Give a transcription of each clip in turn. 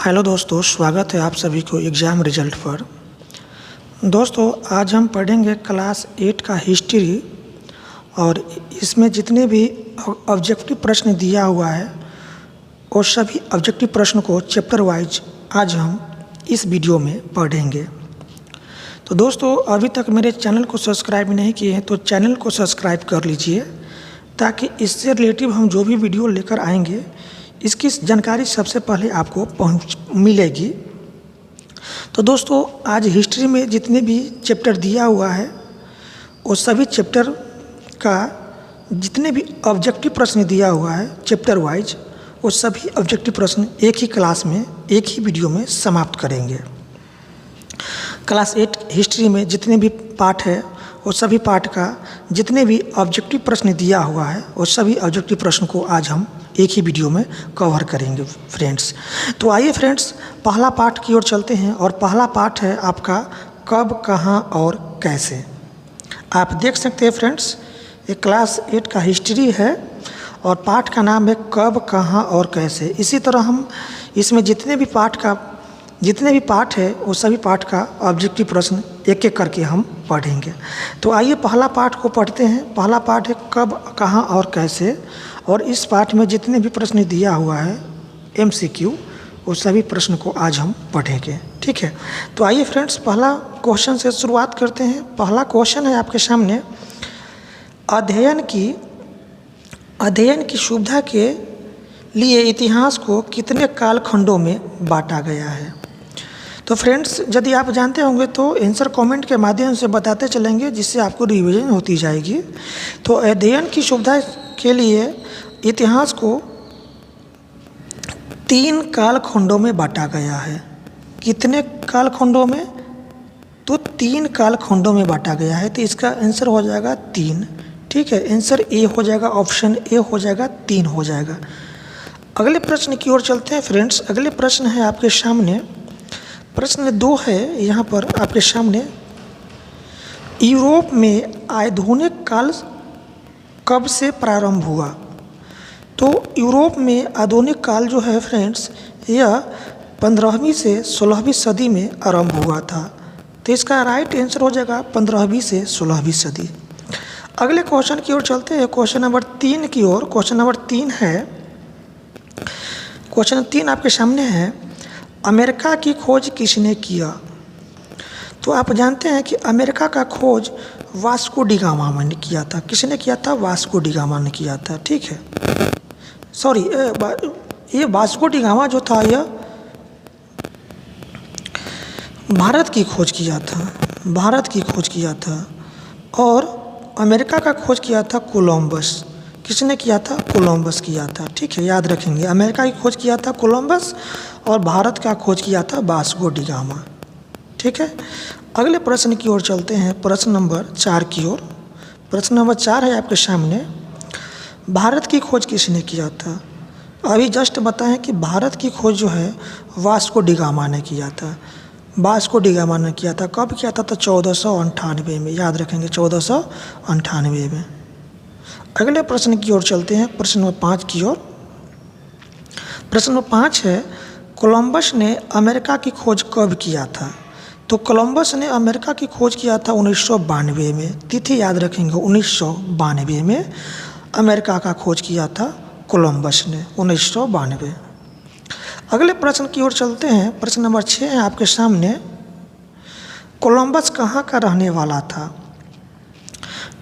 Hello दोस्तों, स्वागत है आप सभी को एग्ज़ाम रिजल्ट पर। दोस्तों, आज हम पढ़ेंगे क्लास 8 का हिस्ट्री और इसमें जितने भी ऑब्जेक्टिव प्रश्न दिया हुआ है वो सभी ऑब्जेक्टिव प्रश्न को चैप्टर वाइज आज हम इस वीडियो में पढ़ेंगे। तो दोस्तों, अभी तक मेरे चैनल को सब्सक्राइब नहीं किए हैं तो चैनल को सब्सक्राइब कर लीजिए ताकि इससे रिलेटिव हम जो भी वीडियो लेकर आएंगे इसकी जानकारी सबसे पहले आपको मिलेगी। तो दोस्तों, आज हिस्ट्री में जितने भी चैप्टर दिया हुआ है वो सभी चैप्टर का जितने भी ऑब्जेक्टिव प्रश्न दिया हुआ है चैप्टर वाइज वो सभी ऑब्जेक्टिव प्रश्न एक ही क्लास में एक ही वीडियो में समाप्त करेंगे। क्लास 8 हिस्ट्री में जितने भी पार्ट है वो सभी पार्ट का जितने भी ऑब्जेक्टिव प्रश्न दिया हुआ है वो सभी ऑब्जेक्टिव प्रश्न को आज हम एक ही वीडियो में कवर करेंगे फ्रेंड्स। तो आइए फ्रेंड्स, पहला पार्ट की ओर चलते हैं और पहला पार्ट है आपका कब, कहाँ और कैसे। आप देख सकते हैं फ्रेंड्स, ये क्लास 8 का हिस्ट्री है और पार्ट का नाम है कब, कहाँ और कैसे। इसी तरह हम इसमें जितने भी पार्ट है वो सभी पार्ट का ऑब्जेक्टिव प्रश्न एक एक करके हम पढ़ेंगे। तो आइए पहला पार्ट को पढ़ते हैं। पहला पार्ट है कब, कहाँ और कैसे, और इस पार्ट में जितने भी प्रश्न दिया हुआ है MCQ वो सभी प्रश्न को आज हम पढ़ेंगे, ठीक है। तो आइए फ्रेंड्स, पहला क्वेश्चन से शुरुआत करते हैं। पहला क्वेश्चन है आपके सामने, अध्ययन की सुविधा के लिए इतिहास को कितने कालखंडों में बांटा गया है। तो फ्रेंड्स, यदि आप जानते होंगे तो आंसर कमेंट के माध्यम से बताते चलेंगे जिससे आपको रिवीजन होती जाएगी। तो अध्ययन की सुविधा के लिए इतिहास को 3 कालखंडों में बांटा गया है। कितने कालखंडों में? तो 3 कालखंडों में बांटा गया है। तो इसका आंसर हो जाएगा 3, ठीक है। आंसर ए हो जाएगा, ऑप्शन ए हो जाएगा, 3 हो जाएगा। अगले प्रश्न की ओर चलते हैं फ्रेंड्स। अगले प्रश्न है आपके सामने, प्रश्न 2 है यहाँ पर आपके सामने, यूरोप में आधुनिक काल कब से प्रारंभ हुआ। तो यूरोप में आधुनिक काल जो है फ्रेंड्स यह 15वीं से 16वीं सदी में आरंभ हुआ था। तो इसका राइट आंसर हो जाएगा 15वीं से 16वीं सदी। अगले क्वेश्चन की ओर चलते हैं, क्वेश्चन नंबर 3 की ओर। क्वेश्चन नंबर 3 है, क्वेश्चन 3 आपके सामने है, अमेरिका की खोज किसने किया। तो आप जानते हैं कि अमेरिका का खोज वास्को डी गामा ने किया था। किसने किया था? वास्को डी गामा ने किया था, ठीक है। सॉरी, ये वास्को डी गामा जो था यह भारत की खोज किया था और अमेरिका का खोज किया था कोलंबस। किसने किया था? कोलंबस किया था, ठीक है, याद रखेंगे। अमेरिका की खोज किया था कोलंबस और भारत का खोज किया था वास्को डी गामा, ठीक है। अगले प्रश्न की ओर चलते हैं, प्रश्न नंबर 4 की ओर। प्रश्न नंबर 4 है आपके सामने, भारत की खोज किसने किया था। अभी जस्ट बताएं कि भारत की खोज जो है वास्को डी गामा ने किया था। वास्को डी गामा ने किया था। कब किया था? तो 1498 में, याद रखेंगे, 1498 में। अगले प्रश्न की ओर चलते हैं, प्रश्न नंबर 5 की ओर। प्रश्न नंबर 5 है, कोलंबस ने अमेरिका की खोज कब किया था। तो कोलंबस ने अमेरिका की खोज किया था 1992 में। तिथि याद रखेंगे, 1992 में अमेरिका का खोज किया था कोलंबस ने, 1992। अगले प्रश्न की ओर चलते हैं, प्रश्न नंबर 6 है आपके सामने, कोलंबस कहाँ का रहने वाला था।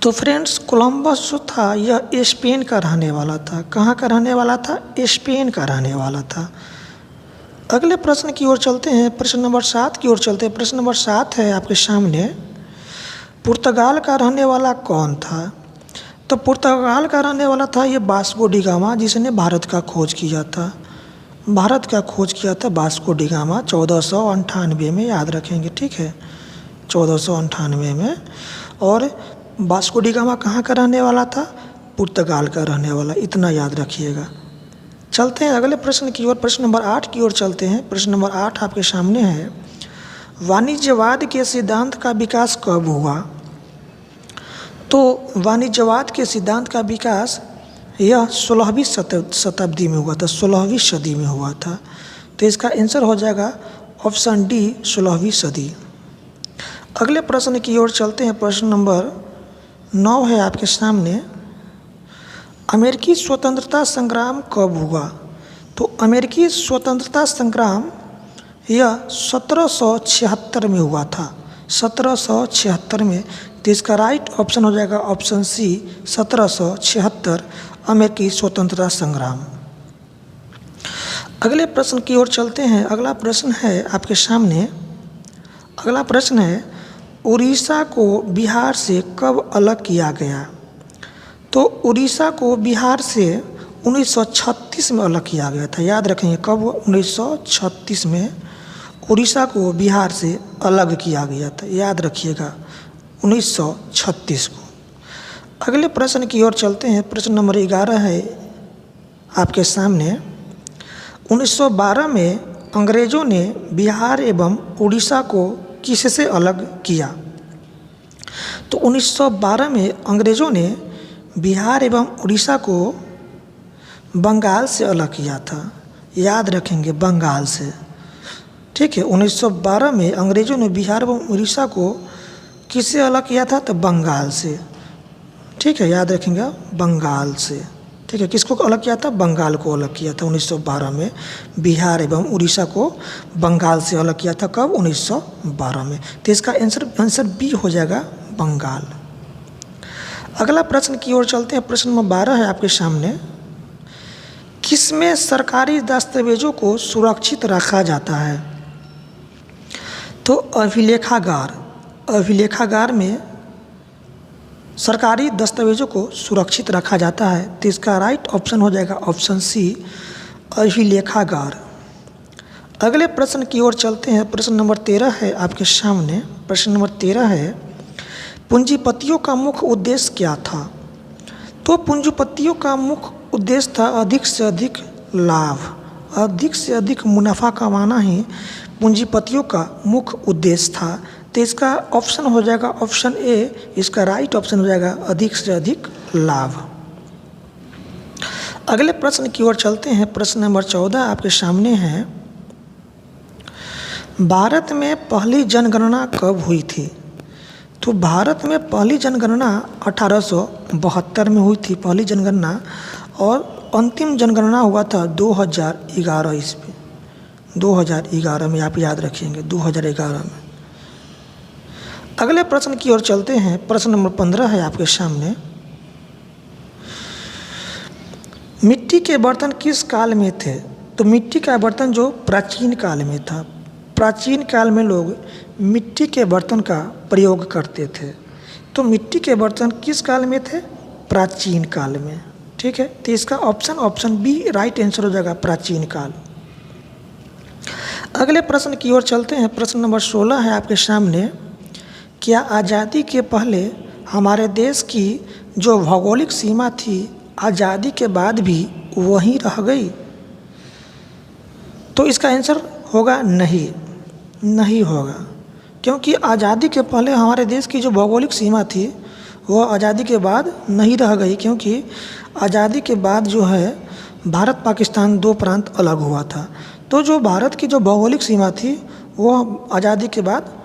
तो फ्रेंड्स, कोलंबस जो था यह स्पेन का रहने वाला था। कहाँ का रहने वाला था? स्पेन का रहने वाला था। अगले प्रश्न की ओर चलते हैं, प्रश्न नंबर 7 की ओर चलते हैं। प्रश्न नंबर 7 है आपके सामने, पुर्तगाल का रहने वाला कौन था। तो पुर्तगाल का रहने वाला था ये वास्को डी गामा, जिसने भारत का खोज किया था। भारत का खोज किया था वास्को डी गामा 1498 में, याद रखेंगे, ठीक है, 1498 में। और वास्को डी गामा कहाँ का रहने वाला था? पुर्तगाल का रहने वाला, इतना याद रखिएगा। चलते हैं अगले प्रश्न की ओर, प्रश्न नंबर 8 की ओर चलते हैं। प्रश्न नंबर 8 आपके सामने है, वाणिज्यवाद के सिद्धांत का विकास कब हुआ। तो वाणिज्यवाद के सिद्धांत का विकास यह 16वीं शताब्दी में हुआ था, 16वीं सदी में हुआ था। तो इसका आंसर हो जाएगा ऑप्शन डी 16वीं सदी। अगले प्रश्न की ओर चलते हैं। प्रश्न नंबर 9 है आपके सामने। अमेरिकी स्वतंत्रता संग्राम कब हुआ? तो अमेरिकी स्वतंत्रता संग्राम यह 1776 में हुआ था, 1776 में। तो इसका राइट ऑप्शन हो जाएगा ऑप्शन सी 1776 अमेरिकी स्वतंत्रता संग्राम। अगले प्रश्न की ओर चलते हैं। अगला प्रश्न है आपके सामने। अगला प्रश्न है उड़ीसा को बिहार से कब अलग किया गया? तो उड़ीसा को बिहार से 1936 में अलग किया गया था। याद रखेंगे कब? 1936 में उड़ीसा को बिहार से अलग किया गया था। याद रखिएगा 1936 को। अगले प्रश्न की ओर चलते हैं। प्रश्न नंबर 11 है आपके सामने। 1912 में अंग्रेज़ों ने बिहार एवं उड़ीसा को किससे अलग किया? तो 1912 में अंग्रेज़ों ने बिहार एवं उड़ीसा को बंगाल से अलग किया था। याद रखेंगे बंगाल से, ठीक है। 1912 में अंग्रेज़ों ने बिहार एवं उड़ीसा को किससे अलग किया था? तो बंगाल से, ठीक है। याद रखेंगे बंगाल से, ठीक है। किसको अलग किया था? बंगाल को अलग किया था 1912 में। बिहार एवं उड़ीसा को बंगाल से अलग किया था कब? 1912 में। तो इसका आंसर बी हो जाएगा बंगाल। अगला प्रश्न की ओर चलते हैं। प्रश्न नंबर 12 है आपके सामने। किसमें सरकारी दस्तावेजों को सुरक्षित रखा जाता है? तो अभिलेखागार, अभिलेखागार में सरकारी दस्तावेजों को सुरक्षित रखा जाता है। तो इसका राइट ऑप्शन हो जाएगा ऑप्शन सी अभिलेखागार। अगले प्रश्न की ओर चलते हैं। प्रश्न नंबर 13 है आपके सामने। प्रश्न नंबर 13 है पूंजीपतियों का मुख्य उद्देश्य क्या था? तो पूंजीपतियों का मुख्य उद्देश्य था अधिक से अधिक लाभ, अधिक से अधिक मुनाफा कमाना ही पूंजीपतियों का मुख्य उद्देश्य था। तो इसका ऑप्शन हो जाएगा ऑप्शन ए। इसका राइट ऑप्शन हो जाएगा अधिक से अधिक लाभ। अगले प्रश्न की ओर चलते हैं। प्रश्न नंबर 14 आपके सामने है। भारत में पहली जनगणना कब हुई थी? तो भारत में पहली जनगणना 1872 में हुई थी, पहली जनगणना। और अंतिम जनगणना हुआ था 2011 ईस्वी, 2011 में। आप याद रखेंगे 2011 में। अगले प्रश्न की ओर चलते हैं। प्रश्न नंबर 15 है आपके सामने। मिट्टी के बर्तन किस काल में थे? तो मिट्टी का बर्तन जो प्राचीन काल में था। प्राचीन काल में लोग मिट्टी के बर्तन का प्रयोग करते थे। तो मिट्टी के बर्तन किस काल में थे? प्राचीन काल में, ठीक है। तो इसका ऑप्शन बी राइट आंसर हो जाएगा प्राचीन काल। अगले प्रश्न की ओर चलते हैं। प्रश्न नंबर 16 है आपके सामने। क्या आज़ादी के पहले हमारे देश की जो भौगोलिक सीमा थी आज़ादी के बाद भी वहीं रह गई? तो इसका आंसर होगा नहीं, नहीं होगा। क्योंकि आज़ादी के पहले हमारे देश की जो भौगोलिक सीमा थी वो आज़ादी के बाद नहीं रह गई। क्योंकि आज़ादी के बाद जो है भारत पाकिस्तान दो प्रांत अलग हुआ था। तो जो भारत की जो भौगोलिक सीमा थी वो आज़ादी के बाद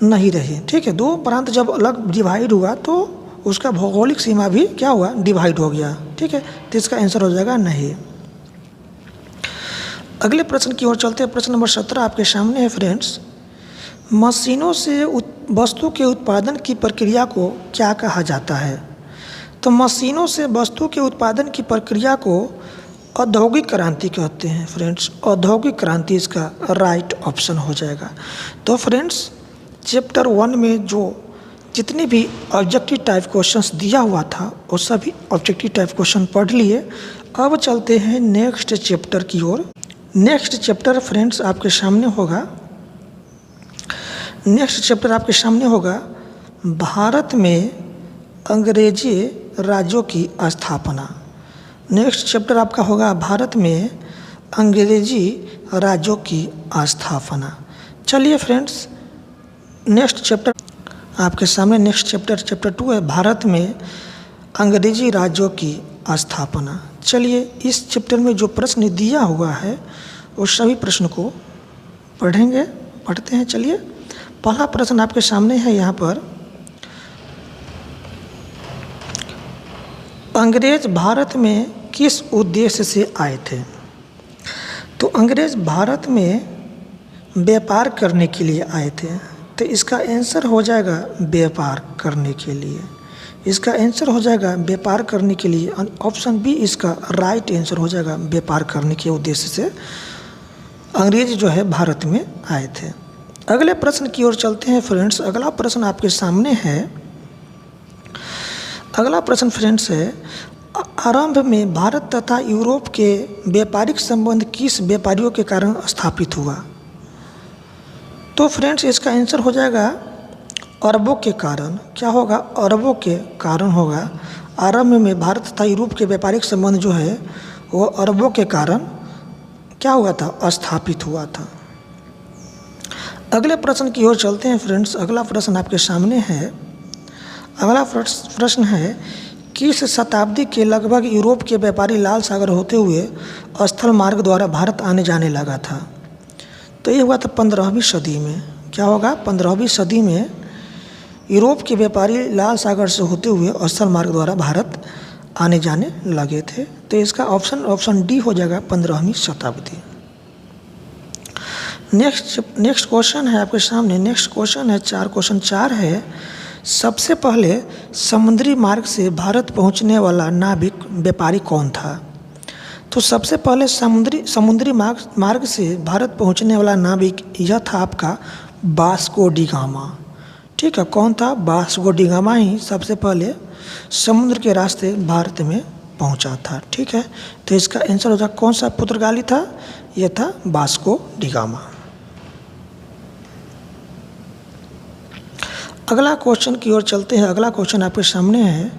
नहीं रही, ठीक है। दो प्रांत जब अलग डिवाइड हुआ तो उसका भौगोलिक सीमा भी क्या हुआ? डिवाइड हो गया, ठीक है। तो इसका आंसर हो जाएगा नहीं। अगले प्रश्न की ओर चलते हैं। प्रश्न नंबर 17 आपके सामने है फ्रेंड्स। मशीनों से वस्तु के उत्पादन की प्रक्रिया को क्या कहा जाता है? तो मशीनों से वस्तु के उत्पादन की प्रक्रिया को औद्योगिक क्रांति कहते हैं फ्रेंड्स। औद्योगिक क्रांति इसका राइट ऑप्शन हो जाएगा। तो फ्रेंड्स चैप्टर 1 में जो जितने भी ऑब्जेक्टिव टाइप क्वेश्चंस दिया हुआ था वो सभी ऑब्जेक्टिव टाइप क्वेश्चन पढ़ लिए। अब चलते हैं नेक्स्ट चैप्टर की ओर। नेक्स्ट चैप्टर फ्रेंड्स आपके सामने होगा। नेक्स्ट चैप्टर आपके सामने होगा भारत में अंग्रेजी राज्यों की स्थापना। नेक्स्ट चैप्टर आपका होगा भारत में अंग्रेजी राज्यों की स्थापना। चलिए फ्रेंड्स नेक्स्ट चैप्टर आपके सामने। नेक्स्ट चैप्टर 2 है भारत में अंग्रेजी राज्यों की स्थापना। चलिए इस चैप्टर में जो प्रश्न दिया हुआ है उस सभी प्रश्न को पढ़ते हैं। चलिए, पहला प्रश्न आपके सामने है यहाँ पर। अंग्रेज भारत में किस उद्देश्य से आए थे? तो अंग्रेज भारत में व्यापार करने के लिए आए थे, तो इसका आंसर हो जाएगा व्यापार करने के लिए। इसका आंसर हो जाएगा व्यापार करने के लिए। ऑप्शन बी इसका राइट आंसर हो जाएगा, व्यापार करने के उद्देश्य से अंग्रेज जो है भारत में आए थे। अगले प्रश्न की ओर चलते हैं फ्रेंड्स। अगला प्रश्न आपके सामने है। अगला प्रश्न फ्रेंड्स है, आरंभ में भारत तथा यूरोप के व्यापारिक संबंध किस व्यापारियों के कारण स्थापित हुआ? तो फ्रेंड्स इसका आंसर हो जाएगा अरबों के कारण। क्या होगा? अरबों के कारण होगा। आरंभ में भारत तथा यूरोप के व्यापारिक संबंध जो है वो अरबों के कारण क्या हुआ था? स्थापित हुआ था। अगले प्रश्न की ओर चलते हैं फ्रेंड्स। अगला प्रश्न आपके सामने है। अगला प्रश्न है, किस शताब्दी के लगभग यूरोप के व्यापारी लाल सागर होते हुए स्थल मार्ग द्वारा भारत आने जाने लगा था? तो ये हुआ था 15वीं सदी में। क्या होगा? 15वीं सदी में यूरोप के व्यापारी लाल सागर से होते हुए स्थल मार्ग द्वारा भारत आने जाने लगे थे। तो इसका ऑप्शन डी हो जाएगा 15वीं शताब्दी। नेक्स्ट क्वेश्चन है आपके सामने। नेक्स्ट क्वेश्चन है क्वेश्चन 4 है, सबसे पहले समुद्री मार्ग से भारत पहुंचने वाला नाविक व्यापारी कौन था? तो सबसे पहले समुद्री मार्ग से भारत पहुंचने वाला नाविक यह था आपका वास्को डी गामा। ठीक है, कौन था? वास्को डी गामा ही सबसे पहले समुद्र के रास्ते भारत में पहुंचा था। ठीक है, तो इसका आंसर हो जाएगा कौन सा पुर्तगाली था? यह था वास्को डी गामा। अगला क्वेश्चन की ओर चलते हैं। अगला क्वेश्चन आपके सामने है,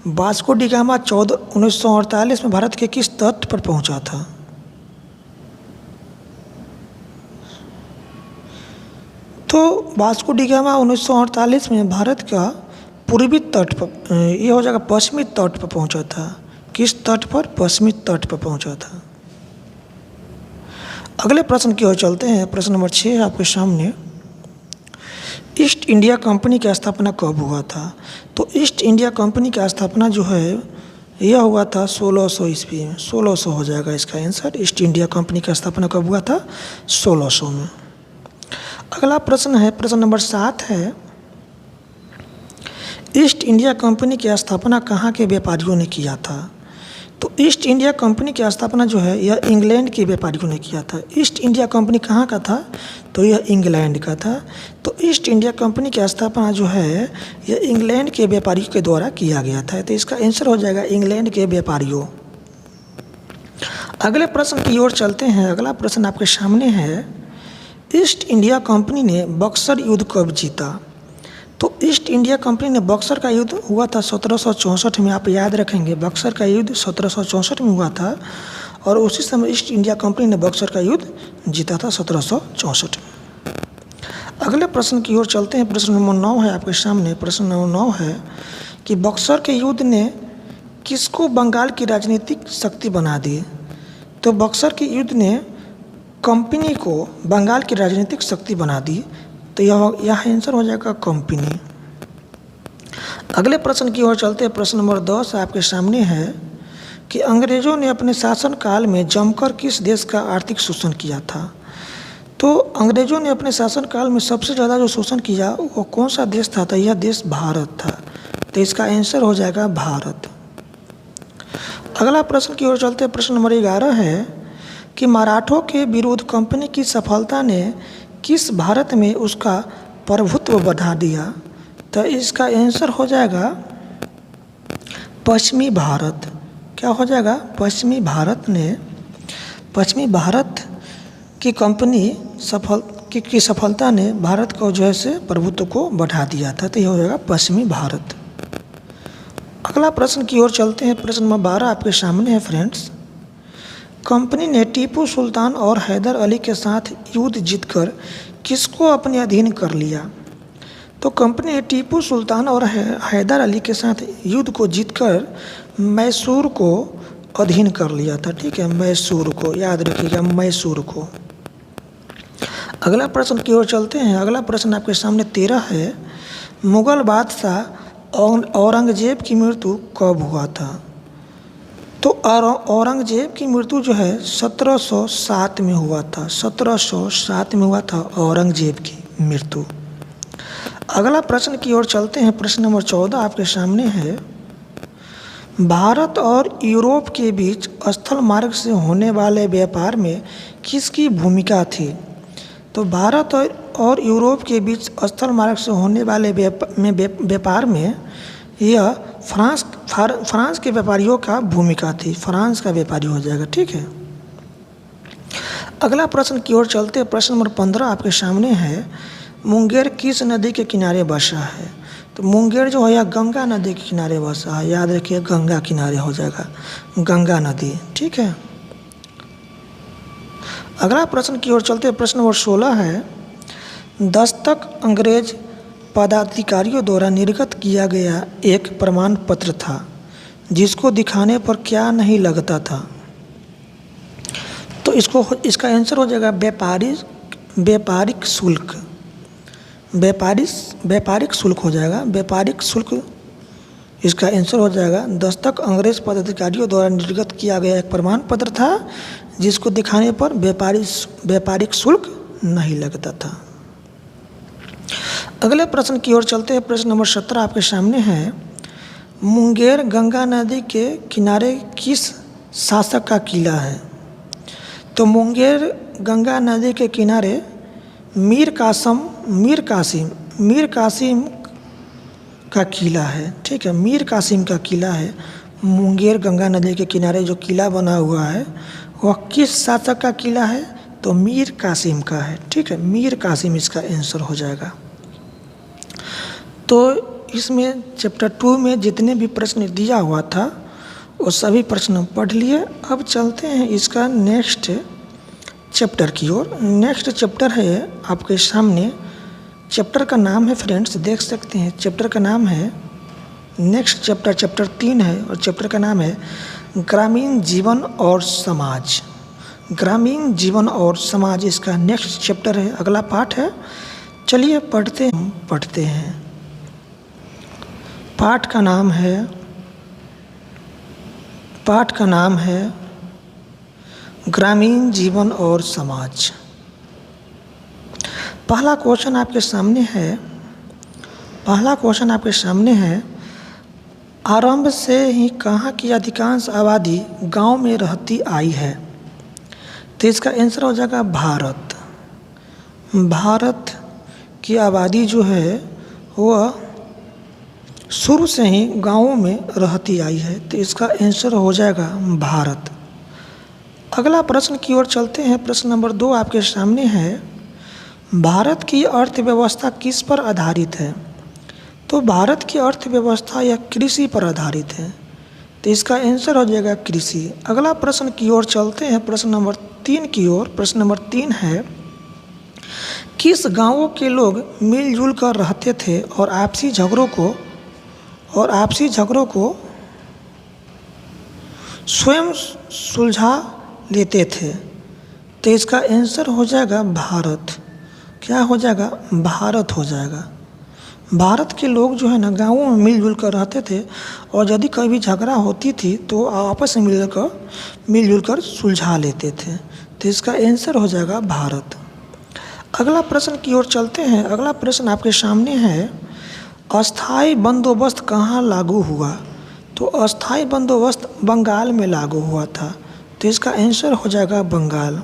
वास्को डी गामा 1948 में भारत के किस तट पर पहुंचा था? तो वास्को डी गामा 1948 में भारत का पूर्वी तट पर, ये हो जाएगा पश्चिमी तट पर पहुंचा था। किस तट पर? पश्चिमी तट पर पहुंचा था। अगले प्रश्न की ओर चलते हैं। प्रश्न नंबर 6 है आपके सामने। ईस्ट इंडिया कंपनी की स्थापना कब हुआ था? तो ईस्ट इंडिया कंपनी की स्थापना जो है यह हुआ था 1600 ईस्वी में। 1600 हो जाएगा इसका आंसर। ईस्ट इंडिया कंपनी की स्थापना कब हुआ था? 1600 में। अगला प्रश्न है, प्रश्न नंबर 7 है, ईस्ट इंडिया कंपनी की स्थापना कहाँ के व्यापारियों ने किया था? तो ईस्ट इंडिया कंपनी की स्थापना जो है यह इंग्लैंड के व्यापारियों ने किया था। ईस्ट इंडिया कंपनी कहाँ का था? तो यह इंग्लैंड का था। तो ईस्ट इंडिया कंपनी की स्थापना जो है यह इंग्लैंड के व्यापारियों के द्वारा किया गया था। तो इसका आंसर हो जाएगा इंग्लैंड के व्यापारियों। अगले प्रश्न की ओर चलते हैं। अगला प्रश्न आपके सामने है, ईस्ट इंडिया कंपनी ने बक्सर युद्ध कब जीता? तो ईस्ट इंडिया कंपनी ने बक्सर का युद्ध हुआ था 1764 में। आप याद रखेंगे, बक्सर का युद्ध 1764 में हुआ था और उसी समय ईस्ट इंडिया कंपनी ने बक्सर का युद्ध जीता था 1764 में। अगले प्रश्न की ओर चलते हैं। प्रश्न नंबर 9 है आपके सामने। प्रश्न नंबर 9 है कि बक्सर के युद्ध ने किसको बंगाल की राजनीतिक शक्ति बना दी? तो बक्सर के युद्ध ने कंपनी को बंगाल की राजनीतिक शक्ति बना दी। तो यह आंसर हो जाएगा कंपनी। अगले प्रश्न की ओर चलते हैं। प्रश्न नंबर 10 आपके सामने है कि अंग्रेजों ने अपने शासनकाल में जमकर किस देश का आर्थिक शोषण किया था? तो अंग्रेजों ने अपने शासनकाल में सबसे ज़्यादा जो शोषण किया वो कौन सा देश था? तो यह देश भारत था। तो इसका आंसर हो जाएगा भारत। अगला प्रश्न की ओर चलते हैं। प्रश्न नंबर 11 है कि मराठों के विरुद्ध कंपनी की सफलता ने किस भारत में उसका प्रभुत्व बढ़ा दिया? तो इसका आंसर हो जाएगा पश्चिमी भारत। क्या हो जाएगा? पश्चिमी भारत की कंपनी की सफलता ने भारत को जो है से प्रभुत्व को बढ़ा दिया था। तो यह हो जाएगा पश्चिमी भारत। अगला प्रश्न की ओर चलते हैं। प्रश्न नंबर 12 आपके सामने है फ्रेंड्स। कंपनी ने टीपू सुल्तान और हैदर अली के साथ युद्ध जीतकर किसको अपने अधीन कर लिया? तो कंपनी ने टीपू सुल्तान और हैदर अली के साथ युद्ध को जीतकर मैसूर को अधीन कर लिया था, ठीक है, मैसूर को, याद रखिएगा मैसूर को। अगला प्रश्न की ओर चलते हैं। अगला प्रश्न आपके सामने 13 है। मुगल बादशाह औरंगजेब की मृत्यु कब हुआ था? तो औरंगजेब की मृत्यु जो है 1707 में हुआ था। 1707 में हुआ था औरंगजेब की मृत्यु। अगला प्रश्न की ओर चलते हैं। प्रश्न नंबर 14 आपके सामने है। भारत और यूरोप के बीच स्थल मार्ग से होने वाले व्यापार में किसकी भूमिका थी? तो भारत और यूरोप के बीच स्थल मार्ग से होने वाले व्यापार में यह फ्रांस के व्यापारियों का भूमिका थी। फ्रांस का व्यापारी हो जाएगा, ठीक है। अगला प्रश्न की ओर चलते हैं। प्रश्न नंबर 15 आपके सामने है। मुंगेर किस नदी के किनारे बसा है? तो मुंगेर जो है यह गंगा नदी के किनारे बसा है। याद रखिए गंगा किनारे हो जाएगा, गंगा नदी, ठीक है। अगला प्रश्न की ओर चलते हैं। प्रश्न नंबर 16 है। दस्तक अंग्रेज पदाधिकारियों द्वारा निर्गत किया गया एक प्रमाण पत्र था जिसको दिखाने पर क्या नहीं लगता था? तो इसका आंसर हो जाएगा व्यापारिक शुल्क। व्यापारिक शुल्क हो जाएगा, व्यापारिक शुल्क इसका आंसर हो जाएगा। दस्तक अंग्रेज पदाधिकारियों द्वारा निर्गत किया गया एक प्रमाण पत्र था जिसको दिखाने पर व्यापारिक शुल्क नहीं लगता था। अगले प्रश्न की ओर चलते हैं। प्रश्न नंबर 17 आपके सामने है। मुंगेर गंगा नदी के किनारे किस शासक का किला है? तो मुंगेर गंगा नदी के किनारे मीर कासिम का किला है, ठीक है। मीर कासिम का किला है। मुंगेर गंगा नदी के किनारे जो किला बना हुआ है वह किस शासक का किला है? तो मीर कासिम का है, ठीक है। मीर कासिम इसका आंसर हो जाएगा। तो इसमें चैप्टर 2 में जितने भी प्रश्न दिया हुआ था वो सभी प्रश्न पढ़ लिए। अब चलते हैं इसका नेक्स्ट चैप्टर की ओर। नेक्स्ट चैप्टर है आपके सामने। चैप्टर का नाम है फ्रेंड्स, देख सकते हैं चैप्टर का नाम है नेक्स्ट चैप्टर 3 है और चैप्टर का नाम है ग्रामीण जीवन और समाज। ग्रामीण जीवन और समाज इसका नेक्स्ट चैप्टर है, अगला पार्ट है। चलिए पढ़ते हैं। पाठ का नाम है ग्रामीण जीवन और समाज। पहला क्वेश्चन आपके सामने है। आरंभ से ही कहाँ की अधिकांश आबादी गांव में रहती आई है? तो इसका आंसर हो जाएगा भारत। भारत की आबादी जो है वह शुरू से ही गांवों में रहती आई है, तो इसका आंसर हो जाएगा भारत। अगला प्रश्न की ओर चलते हैं। प्रश्न नंबर 2 आपके सामने है। भारत की अर्थव्यवस्था किस पर आधारित है? तो भारत की अर्थव्यवस्था या कृषि पर आधारित है, तो इसका आंसर हो जाएगा कृषि। अगला प्रश्न की ओर चलते हैं। प्रश्न नंबर 3 की ओर। प्रश्न नंबर 3 है। किस गांवों के लोग मिलजुल कर रहते थे और आपसी झगड़ों को स्वयं सुलझा लेते थे? तो इसका आंसर हो जाएगा भारत। क्या हो जाएगा? भारत हो जाएगा। भारत के लोग जो है ना गाँवों में मिलजुल कर रहते थे और यदि कभी झगड़ा होती थी तो आपस में मिलजुल कर सुलझा लेते थे, तो इसका आंसर हो जाएगा भारत। अगला प्रश्न की ओर चलते हैं। अगला प्रश्न आपके सामने है। अस्थाई बंदोबस्त कहाँ लागू हुआ? तो अस्थाई बंदोबस्त बंगाल में लागू हुआ था, तो इसका आंसर हो जाएगा बंगाल।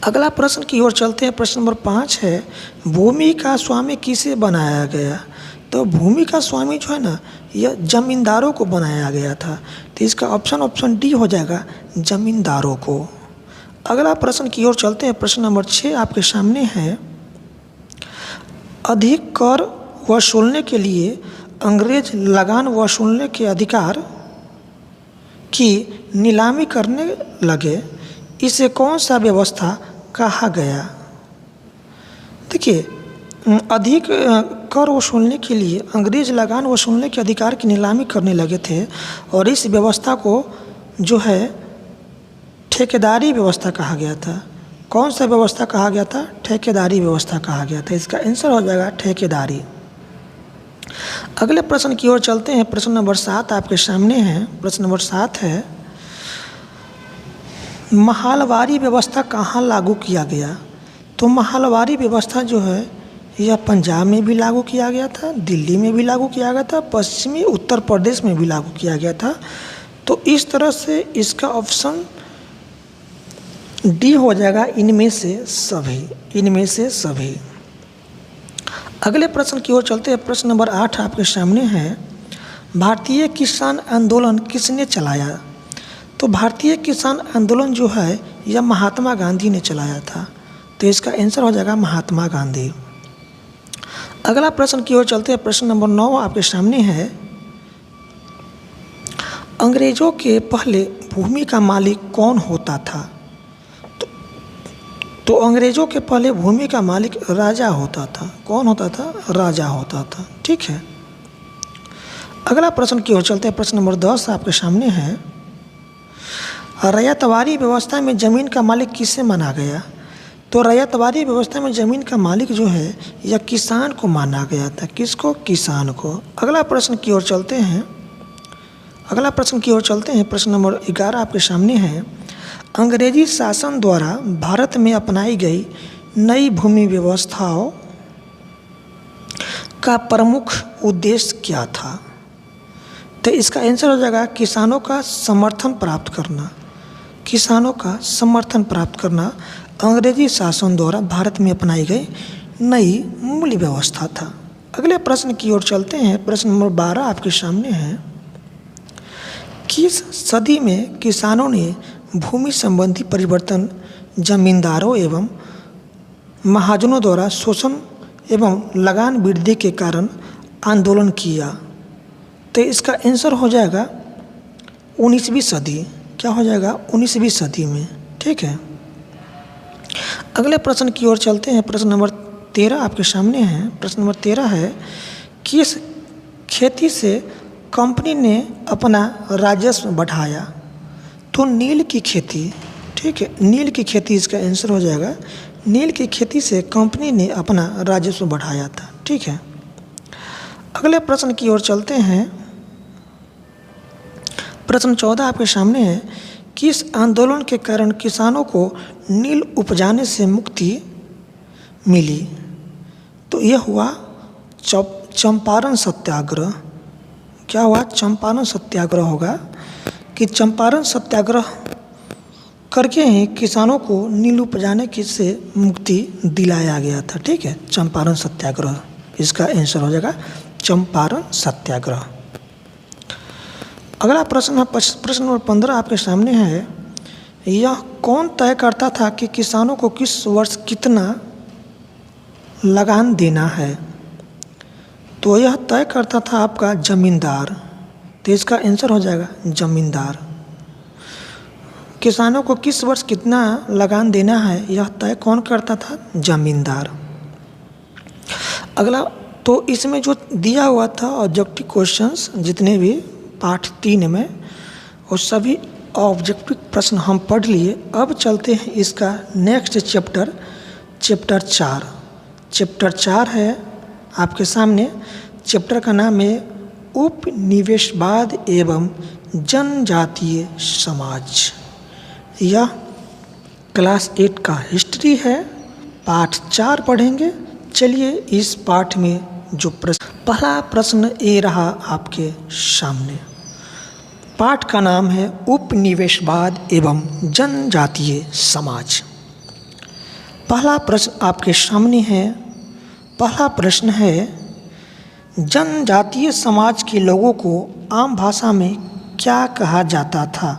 अगला प्रश्न की ओर चलते हैं। प्रश्न नंबर 5 है। भूमि का स्वामी किसे बनाया गया? तो भूमि का स्वामी जो है ना यह जमींदारों को बनाया गया था, तो इसका ऑप्शन डी हो जाएगा जमींदारों को। अगला प्रश्न की ओर चलते हैं। प्रश्न नंबर 6 आपके सामने है। अधिक कर वसूलने के लिए अंग्रेज लगान वसूलने के अधिकार की नीलामी करने लगे, इसे कौन सा व्यवस्था कहा गया? देखिए, अधिक कर वसूलने के लिए अंग्रेज लगान वसूलने के अधिकार की नीलामी करने लगे थे और इस व्यवस्था को जो है ठेकेदारी व्यवस्था कहा गया था। कौन सा व्यवस्था कहा गया था? ठेकेदारी व्यवस्था कहा गया था। इसका आंसर हो जाएगा ठेकेदारी। अगले प्रश्न की ओर चलते हैं। प्रश्न नंबर 7 आपके सामने है। प्रश्न नंबर 7 है, महालवारी व्यवस्था कहाँ लागू किया गया? तो महालवारी व्यवस्था जो है यह पंजाब में भी लागू किया गया था, दिल्ली में भी लागू किया गया था, पश्चिमी उत्तर प्रदेश में भी लागू किया गया था। तो इस तरह से इसका ऑप्शन डी हो जाएगा, इनमें से सभी, इनमें से सभी। अगले प्रश्न की ओर चलते हैं। प्रश्न नंबर 8 आपके सामने है, भारतीय किसान आंदोलन किसने चलाया? तो भारतीय किसान आंदोलन जो है यह महात्मा गांधी ने चलाया था। तो इसका आंसर हो जाएगा महात्मा गांधी। अगला प्रश्न की ओर चलते हैं। प्रश्न नंबर 9 आपके सामने है, अंग्रेजों के पहले भूमि का मालिक कौन होता था? तो अंग्रेजों के पहले भूमि का मालिक राजा होता था। कौन होता था? राजा होता था। ठीक है। अगला प्रश्न की ओर चलते हैं। प्रश्न नंबर 10 आपके सामने है, रैयतवारी व्यवस्था में ज़मीन का मालिक किसे माना गया? तो रैयतवारी व्यवस्था में ज़मीन का मालिक जो है यह किसान को माना गया था। किसको? किसान को। अगला प्रश्न की ओर चलते हैं। अगला प्रश्न की ओर चलते हैं। प्रश्न नंबर 11 आपके सामने है, अंग्रेजी शासन द्वारा भारत में अपनाई गई नई भूमि व्यवस्थाओं का प्रमुख उद्देश्य क्या था? तो इसका आंसर हो जाएगा किसानों का समर्थन प्राप्त करना। किसानों का समर्थन प्राप्त करना अंग्रेजी शासन द्वारा भारत में अपनाई गई नई मूल्य व्यवस्था था। अगले प्रश्न की ओर चलते हैं। प्रश्न नंबर 12 आपके सामने है, किस सदी में किसानों ने भूमि संबंधी परिवर्तन जमींदारों एवं महाजनों द्वारा शोषण एवं लगान वृद्धि के कारण आंदोलन किया? तो इसका आंसर हो जाएगा 19वीं सदी। क्या हो जाएगा? 19वीं सदी में। ठीक है। अगले प्रश्न की ओर चलते हैं। प्रश्न नंबर 13 आपके सामने है। प्रश्न नंबर 13 है, किस खेती से कंपनी ने अपना राजस्व बढ़ाया? तो नील की खेती। ठीक है, नील की खेती इसका आंसर हो जाएगा। नील की खेती से कंपनी ने अपना राजस्व बढ़ाया था। ठीक है। अगले प्रश्न की ओर चलते हैं। प्रश्न 14 आपके सामने है, किस आंदोलन के कारण किसानों को नील उपजाने से मुक्ति मिली? तो यह हुआ चंपारण सत्याग्रह। क्या हुआ? चंपारण सत्याग्रह होगा कि चंपारण सत्याग्रह करके ही किसानों को नील उपजाने की से मुक्ति दिलाया गया था। ठीक है, चंपारण सत्याग्रह इसका आंसर हो जाएगा चंपारण सत्याग्रह। अगला प्रश्न है प्रश्न नंबर 15 आपके सामने है, यह कौन तय करता था कि किसानों को किस वर्ष कितना लगान देना है? तो यह तय करता था आपका जमींदार। तो इसका आंसर हो जाएगा जमींदार। किसानों को किस वर्ष कितना लगान देना है यह तय कौन करता था? जमींदार। अगला तो इसमें जो दिया हुआ था ऑब्जेक्टिव क्वेश्चंस जितने भी पाठ 3 में वो सभी ऑब्जेक्टिव प्रश्न हम पढ़ लिए। अब चलते हैं इसका नेक्स्ट चैप्टर 4। चैप्टर 4 है आपके सामने। चैप्टर का नाम है उपनिवेशवाद एवं जनजातीय समाज। यह क्लास 8 का हिस्ट्री है। पाठ 4 पढ़ेंगे। चलिए इस पाठ में जो पहला प्रश्न ये रहा आपके सामने। पाठ का नाम है उपनिवेशवाद एवं जनजातीय समाज। पहला प्रश्न आपके सामने है। पहला प्रश्न है, जनजातीय समाज के लोगों को आम भाषा में क्या कहा जाता था?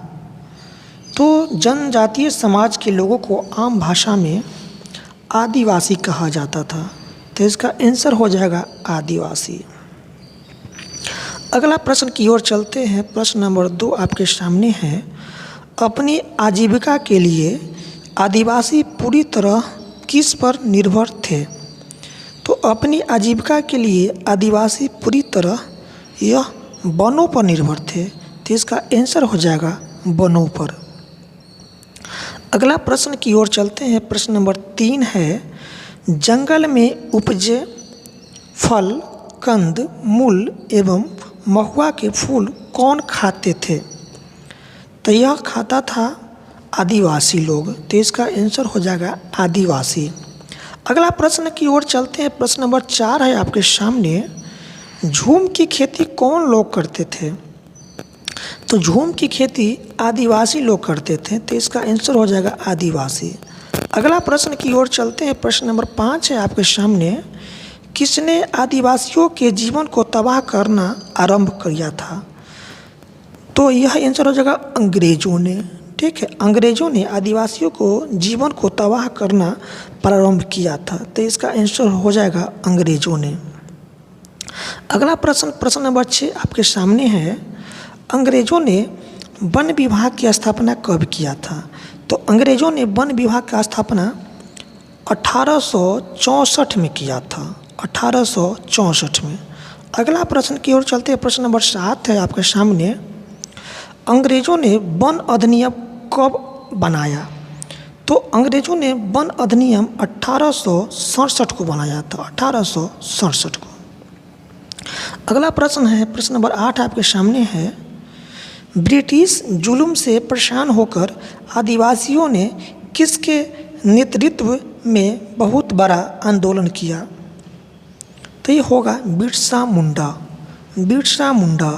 तो जनजातीय समाज के लोगों को आम भाषा में आदिवासी कहा जाता था। तो इसका आंसर हो जाएगा आदिवासी। अगला प्रश्न की ओर चलते हैं। प्रश्न नंबर 2 आपके सामने है, अपनी आजीविका के लिए आदिवासी पूरी तरह किस पर निर्भर थे? तो अपनी आजीविका के लिए आदिवासी पूरी तरह यह वनों पर निर्भर थे। तो इसका आंसर हो जाएगा वनों पर। अगला प्रश्न की ओर चलते हैं। प्रश्न नंबर 3 है, जंगल में उपजे फल, कंद, मूल एवं महुआ के फूल कौन खाते थे? तो यह खाता था आदिवासी लोग। तो इसका आंसर हो जाएगा आदिवासी। अगला प्रश्न की ओर चलते हैं। प्रश्न नंबर 4 है आपके सामने, झूम की खेती कौन लोग करते थे? तो झूम की खेती आदिवासी लोग करते थे। तो इसका आंसर हो जाएगा आदिवासी। अगला प्रश्न की ओर चलते हैं। प्रश्न नंबर 5 है आपके सामने, किसने आदिवासियों के जीवन को तबाह करना आरंभ किया था? तो यह आंसर हो जाएगा अंग्रेजों ने। ठीक है, अंग्रेजों ने आदिवासियों को जीवन को तबाह करना प्रारंभ किया था। तो इसका आंसर हो जाएगा अंग्रेजों ने। अगला प्रश्न नंबर 6 आपके सामने है, अंग्रेजों ने वन विभाग की स्थापना कब किया था? तो अंग्रेजों ने वन विभाग की स्थापना 1864 में किया था, 1864 में। अगला प्रश्न की ओर चलते हैं। प्रश्न नंबर 7 है आपके सामने, अंग्रेजों ने वन अधिनियम कब बनाया? तो अंग्रेजों ने वन अधिनियम 1867 को बनाया था, 1867 को। अगला प्रश्न है, प्रश्न नंबर 8 आपके सामने है, ब्रिटिश जुल्म से परेशान होकर आदिवासियों ने किसके नेतृत्व में बहुत बड़ा आंदोलन किया? तो ये होगा बिरसा मुंडा। बिरसा मुंडा।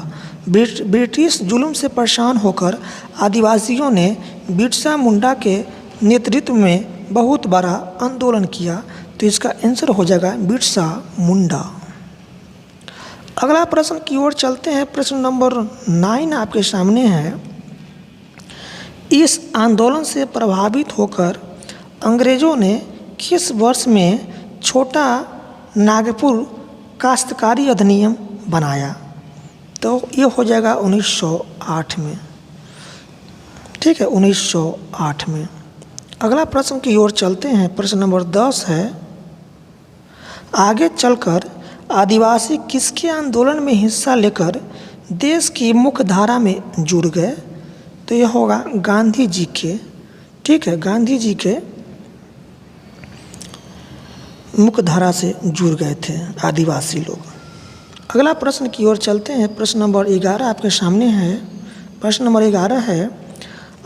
ब्रिटिश जुल्म से परेशान होकर आदिवासियों ने बिरसा मुंडा के नेतृत्व में बहुत बड़ा आंदोलन किया। तो इसका आंसर हो जाएगा बिरसा मुंडा। अगला प्रश्न की ओर चलते हैं। प्रश्न नंबर 9 आपके सामने है, इस आंदोलन से प्रभावित होकर अंग्रेजों ने किस वर्ष में छोटा नागपुर काश्तकारी अधिनियम बनाया? तो ये हो जाएगा 1908 में। ठीक है, 1908 में। अगला प्रश्न की ओर चलते हैं। प्रश्न नंबर 10 है, आगे चलकर आदिवासी किसके आंदोलन में हिस्सा लेकर देश की मुख्य धारा में जुड़ गए? तो यह होगा गांधी जी के। ठीक है, गांधी जी के मुख्य धारा से जुड़ गए थे आदिवासी लोग। अगला प्रश्न की ओर चलते हैं। प्रश्न नंबर 11 आपके सामने है। प्रश्न नंबर 11 है,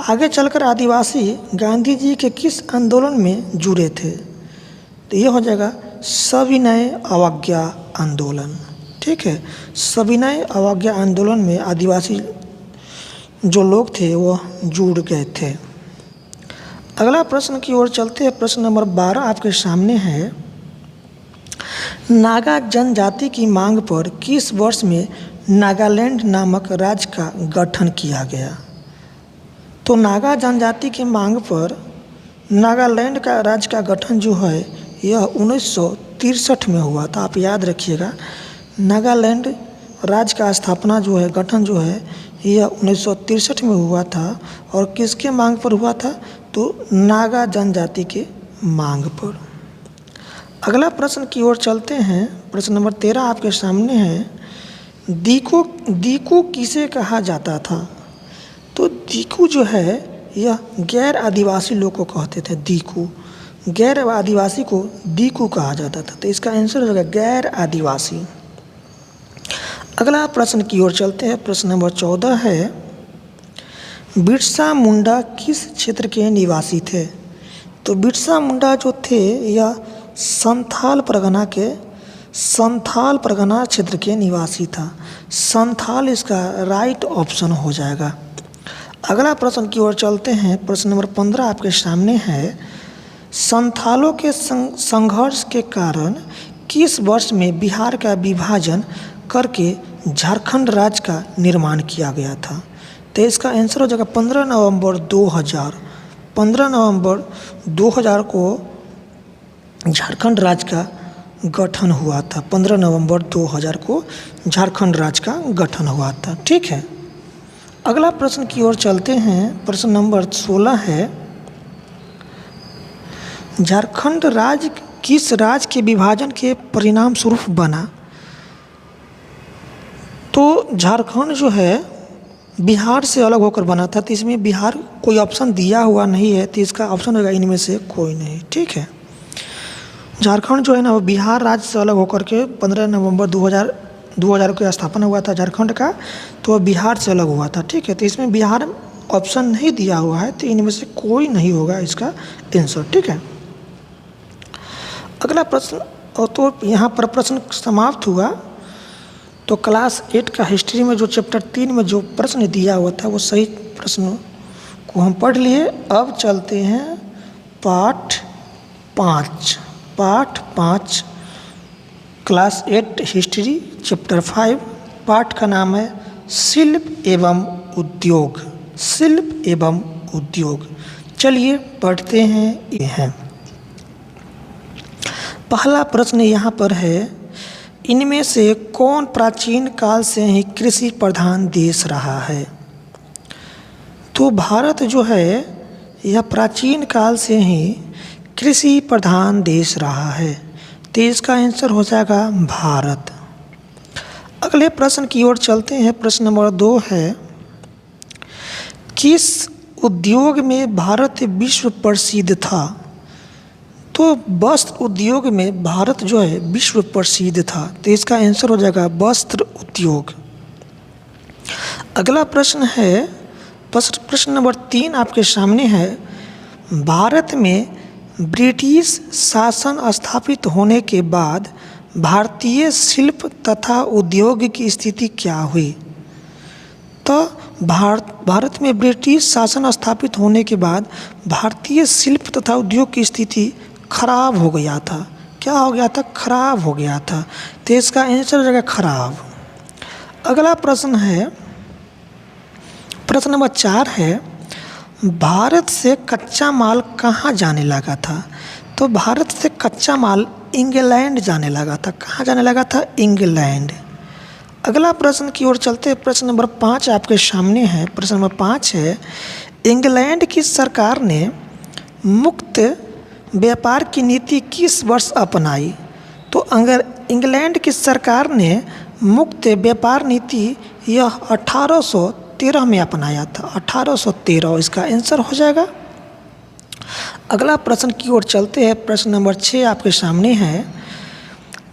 आगे चलकर आदिवासी गांधी जी के किस आंदोलन में जुड़े थे? तो ये हो जाएगा सविनय अवज्ञा आंदोलन। ठीक है, सविनय अवज्ञा आंदोलन में आदिवासी जो लोग थे वो जुड़ गए थे। अगला प्रश्न की ओर चलते हैं। प्रश्न नंबर 12 आपके सामने है, नागा जनजाति की मांग पर किस वर्ष में नागालैंड नामक राज्य का गठन किया गया? तो नागा जनजाति की मांग पर नागालैंड का राज्य का गठन जो है यह 1963 में हुआ था। आप याद रखिएगा, नागालैंड राज्य का स्थापना जो है, गठन जो है, यह 1963 में हुआ था। और किसके मांग पर हुआ था? तो नागा जनजाति के मांग पर। अगला प्रश्न की ओर चलते हैं। प्रश्न नंबर 13 आपके सामने है, दीकू किसे कहा जाता था? तो दीकू जो है यह गैर आदिवासी लोग को कहते थे। दीकू, गैर आदिवासी को दीकू कहा जाता था। तो इसका आंसर होगा गैर आदिवासी। अगला प्रश्न की ओर चलते हैं। प्रश्न नंबर 14 है, बिरसा मुंडा किस क्षेत्र के निवासी थे? तो बिरसा मुंडा जो थे यह संथाल परगना क्षेत्र के निवासी था। संथाल इसका राइट ऑप्शन हो जाएगा। अगला प्रश्न की ओर चलते हैं। प्रश्न नंबर 15 आपके सामने है, संथालों के संघर्ष के कारण किस वर्ष में बिहार का विभाजन करके झारखंड राज्य का निर्माण किया गया था? तो इसका आंसर हो जाएगा 15 नवंबर 2000। 15 नवंबर 2000 को झारखंड राज्य का गठन हुआ था। 15 नवंबर 2000 को झारखंड राज्य का गठन हुआ था। ठीक है, अगला प्रश्न की ओर चलते हैं। प्रश्न नंबर 16 है, झारखंड राज्य किस राज्य के विभाजन के परिणाम स्वरूप बना? तो झारखंड जो है बिहार से अलग होकर बना था, तो इसमें बिहार कोई ऑप्शन दिया हुआ नहीं है, तो इसका ऑप्शन होगा इनमें से कोई नहीं। ठीक है, झारखंड जो है ना वो बिहार राज्य से अलग होकर के 15 नवंबर 2000 को स्थापना हुआ था झारखंड का, तो वह बिहार से अलग हुआ था। ठीक है, तो इसमें बिहार ऑप्शन नहीं दिया हुआ है, तो इनमें से कोई नहीं होगा इसका आंसर। ठीक है, अगला प्रश्न, और तो यहाँ पर प्रश्न समाप्त हुआ। तो क्लास 8 का हिस्ट्री में जो चैप्टर 3 में जो प्रश्न दिया हुआ था वो सही प्रश्न को हम पढ़ लिए। अब चलते हैं पाठ 5 क्लास 8 हिस्ट्री चैप्टर 5, पाठ का नाम है शिल्प एवं उद्योग। शिल्प एवं उद्योग, चलिए पढ़ते हैं। ये हैं, पहला प्रश्न यहाँ पर है, इनमें से कौन प्राचीन काल से ही कृषि प्रधान देश रहा है? तो भारत जो है यह प्राचीन काल से ही कृषि प्रधान देश रहा है, तो इसका आंसर हो जाएगा भारत। अगले प्रश्न की ओर चलते हैं। प्रश्न नंबर 2 है, किस उद्योग में भारत विश्व प्रसिद्ध था? तो वस्त्र उद्योग में भारत जो है विश्व प्रसिद्ध था, तो इसका आंसर हो जाएगा वस्त्र उद्योग। अगला प्रश्न है, प्रश्न नंबर 3 आपके सामने है, भारत में ब्रिटिश शासन स्थापित होने के बाद भारतीय शिल्प तथा उद्योग की स्थिति क्या हुई? तो भारत में ब्रिटिश शासन स्थापित होने के बाद भारतीय शिल्प तथा उद्योग की स्थिति खराब हो गया था। क्या हो गया था? खराब हो गया था, तो इसका आंसर हो जाएगा खराब। अगला प्रश्न है, प्रश्न नंबर 4 है, भारत से कच्चा माल कहाँ जाने लगा था? तो भारत से कच्चा माल इंग्लैंड जाने लगा था। कहाँ जाने लगा था? इंग्लैंड। अगला प्रश्न की ओर चलते हैं। प्रश्न नंबर 5 आपके सामने है। प्रश्न नंबर 5 है, इंग्लैंड की सरकार ने मुक्त व्यापार की नीति किस वर्ष अपनाई? तो अगर इंग्लैंड की सरकार ने मुक्त व्यापार नीति यह 1813 में अपनाया था। 1813 इसका आंसर हो जाएगा। अगला प्रश्न की ओर चलते हैं। प्रश्न नंबर 6 आपके सामने है,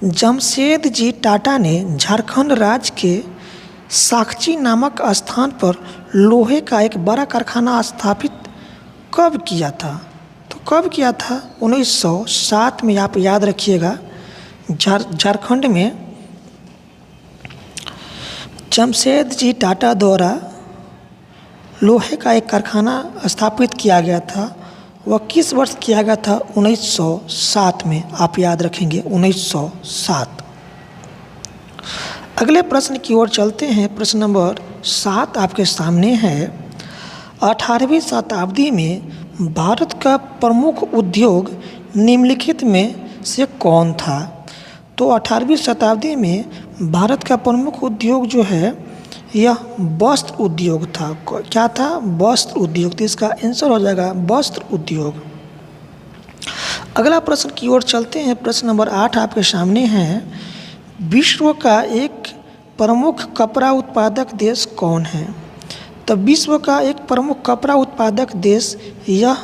जमशेद जी टाटा ने झारखंड राज्य के साक्षी नामक स्थान पर लोहे का एक बड़ा कारखाना स्थापित कब किया था? तो कब किया था? 1907 में। आप याद रखिएगा, झारखंड में जमशेद जी टाटा द्वारा लोहे का एक कारखाना स्थापित किया गया था। वह किस वर्ष किया गया था? 1907 में। आप याद रखेंगे 1907। अगले प्रश्न की ओर चलते हैं। प्रश्न नंबर 7 आपके सामने है, 18वीं शताब्दी में भारत का प्रमुख उद्योग निम्नलिखित में से कौन था? तो 18वीं शताब्दी में भारत का प्रमुख उद्योग जो है यह वस्त्र उद्योग था। क्या था? वस्त्र उद्योग। तो इसका आंसर हो जाएगा वस्त्र उद्योग। अगला प्रश्न की ओर चलते हैं। प्रश्न नंबर 8 आपके सामने है, विश्व का एक प्रमुख कपड़ा उत्पादक देश कौन है? तो विश्व का एक प्रमुख कपड़ा उत्पादक देश यह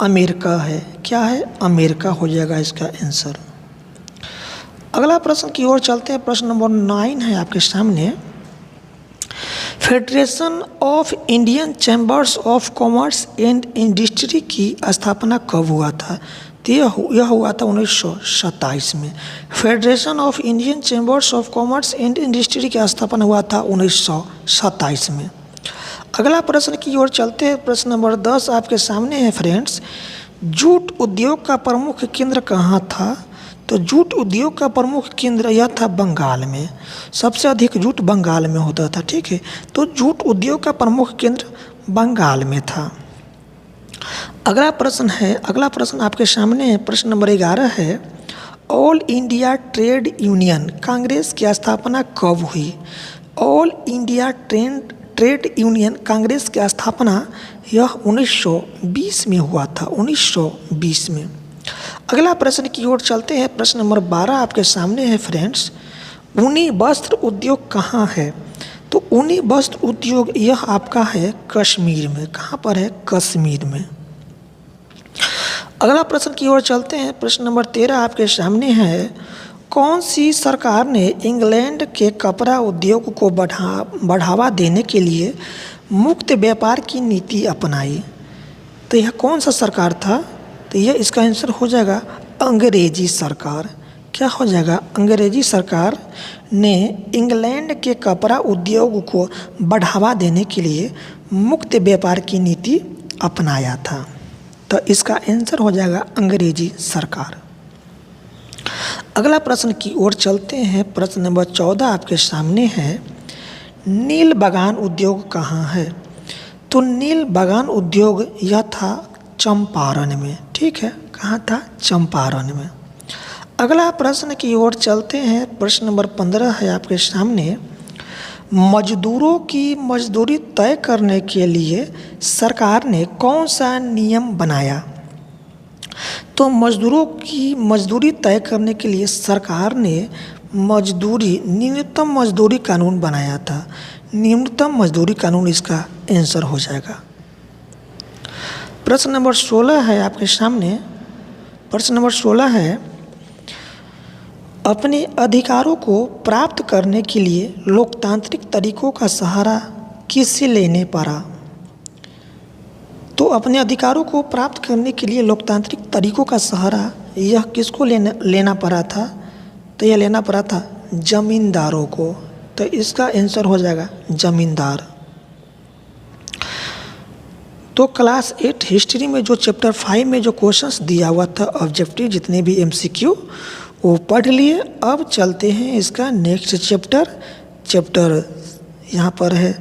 अमेरिका है। क्या है? अमेरिका हो जाएगा इसका आंसर। अगला प्रश्न की ओर चलते हैं। प्रश्न नंबर 9 है आपके सामने, federation of Indian chambers of commerce and industry की स्थापना कब हुआ था? तो यह हुआ था 1927 में। Federation of Indian chambers of commerce and industry की स्थापना हुआ था 1927 में। अगला प्रश्न की ओर चलते हैं। प्रश्न नंबर 10 आपके सामने है फ्रेंड्स, जूट उद्योग का प्रमुख केंद्र कहाँ था? तो जूट उद्योग का प्रमुख केंद्र यह था बंगाल में। सबसे अधिक जूट बंगाल में होता था। ठीक है, तो जूट उद्योग का प्रमुख केंद्र बंगाल में था। अगला प्रश्न आपके सामने है। प्रश्न नंबर 11 है, all India trade union Congress की स्थापना कब हुई? All India trade union Congress की स्थापना यह 1920 में हुआ था। 1920 में। अगला प्रश्न की ओर चलते हैं। प्रश्न नंबर 12 आपके सामने है फ्रेंड्स, ऊनी वस्त्र उद्योग कहाँ है? तो ऊनी वस्त्र उद्योग यह आपका है कश्मीर में। कहाँ पर है? कश्मीर में। अगला प्रश्न की ओर चलते हैं। प्रश्न नंबर 13 आपके सामने है। कौन सी सरकार ने इंग्लैंड के कपड़ा उद्योग को बढ़ावा देने के लिए मुक्त व्यापार की नीति अपनाई? तो यह कौन सा सरकार था? तो यह इसका आंसर हो जाएगा अंग्रेजी सरकार। क्या हो जाएगा? अंग्रेजी सरकार ने इंग्लैंड के कपड़ा उद्योग को बढ़ावा देने के लिए मुक्त व्यापार की नीति अपनाया था। तो इसका आंसर हो जाएगा अंग्रेजी सरकार। अगला प्रश्न की ओर चलते हैं। प्रश्न नंबर 14 आपके सामने है। नील बागान उद्योग कहाँ है? तो नील बागान उद्योग यह था चंपारण में। ठीक है, कहाँ था? चंपारण में। अगला प्रश्न की ओर चलते हैं। प्रश्न नंबर 15 है आपके सामने। मजदूरों की मजदूरी तय करने के लिए सरकार ने कौन सा नियम बनाया? तो मजदूरों की मजदूरी तय करने के लिए सरकार ने न्यूनतम मजदूरी कानून बनाया था। न्यूनतम मजदूरी कानून इसका आंसर हो जाएगा। प्रश्न नंबर 16 है आपके सामने। प्रश्न नंबर 16 है। अपने अधिकारों को प्राप्त करने के लिए लोकतांत्रिक तरीकों का सहारा किससे लेने पड़ा? तो अपने अधिकारों को प्राप्त करने के लिए लोकतांत्रिक तरीकों का सहारा यह किसको लेना पड़ा था? तो यह लेना पड़ा था जमींदारों को। तो इसका आंसर हो जाएगा जमींदार। तो क्लास 8 हिस्ट्री में जो चैप्टर 5 में जो क्वेश्चंस दिया हुआ था ऑब्जेक्टिव, जितने भी एमसीक्यू वो पढ़ लिए। अब चलते हैं इसका नेक्स्ट चैप्टर यहाँ पर है